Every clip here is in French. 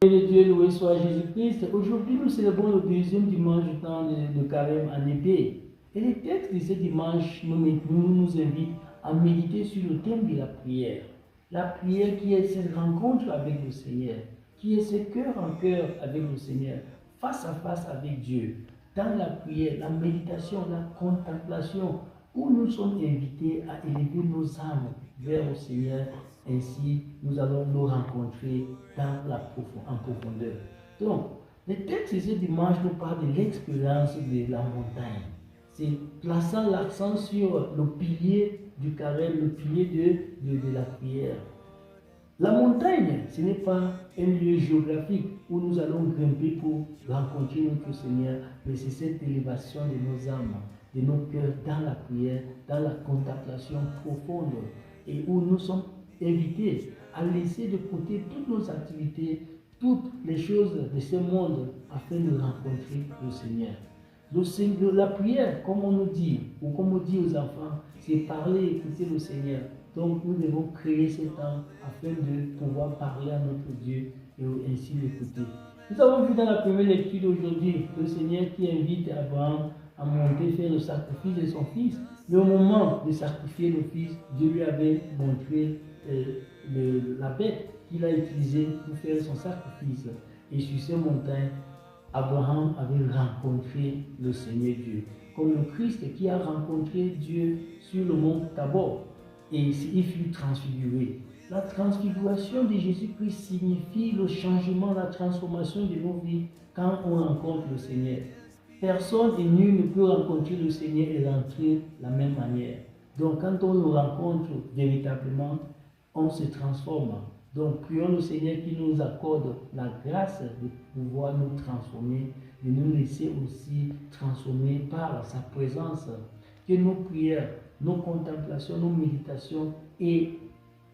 Que Dieu loué soit Jésus-Christ. Aujourd'hui, nous célébrons le deuxième dimanche du temps de carême en été. Et le texte de ce dimanche nous invite à méditer sur le thème de la prière. La prière qui est cette rencontre avec le Seigneur, qui est ce cœur en cœur avec le Seigneur, face à face avec Dieu. Dans la prière, la méditation, la contemplation, où nous sommes invités à élever nos âmes vers le Seigneur. Ainsi, nous allons nous rencontrer en profondeur. Donc, le texte de ce dimanche nous parle de l'expérience de la montagne. C'est plaçant l'accent sur le pilier du carême, le pilier de la prière. La montagne, ce n'est pas un lieu géographique où nous allons grimper pour rencontrer notre Seigneur, mais c'est cette élévation de nos âmes, de nos cœurs dans la prière, dans la contemplation profonde, et où nous sommes invités à laisser de côté toutes nos activités, toutes les choses de ce monde, afin de rencontrer le Seigneur. La prière, comme on nous dit, ou comme on dit aux enfants, c'est parler, écouter le Seigneur. Donc nous devons créer ce temps afin de pouvoir parler à notre Dieu et ainsi l'écouter. Nous avons vu dans la première lecture d'aujourd'hui le Seigneur qui invite Abraham à monter faire le sacrifice de son fils. Mais au moment de sacrifier le fils, Dieu lui avait montré la bête qu'il a utilisée pour faire son sacrifice. Et sur ces montagnes, Abraham avait rencontré le Seigneur Dieu, comme le Christ qui a rencontré Dieu sur le mont Tabor, et il fut transfiguré. La transfiguration de Jésus-Christ signifie le changement, la transformation de nos vies quand on rencontre le Seigneur. Personne et nul ne peut rencontrer le Seigneur et rentrer de la même manière. Donc quand on le rencontre véritablement, on se transforme. Donc prions le Seigneur qui nous accorde la grâce de pouvoir nous transformer, de nous laisser aussi transformer par sa présence. Que nos prières, nos contemplations, nos méditations aient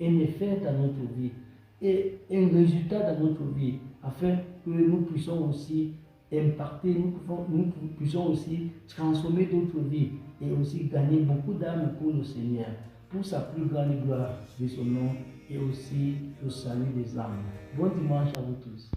un effet dans notre vie et un résultat dans notre vie, afin que nous puissions aussi impacter, nous puissions aussi transformer d'autres vies et aussi gagner beaucoup d'âmes pour le Seigneur, pour sa plus grande gloire de son nom et aussi le salut des âmes. Bon dimanche à vous tous.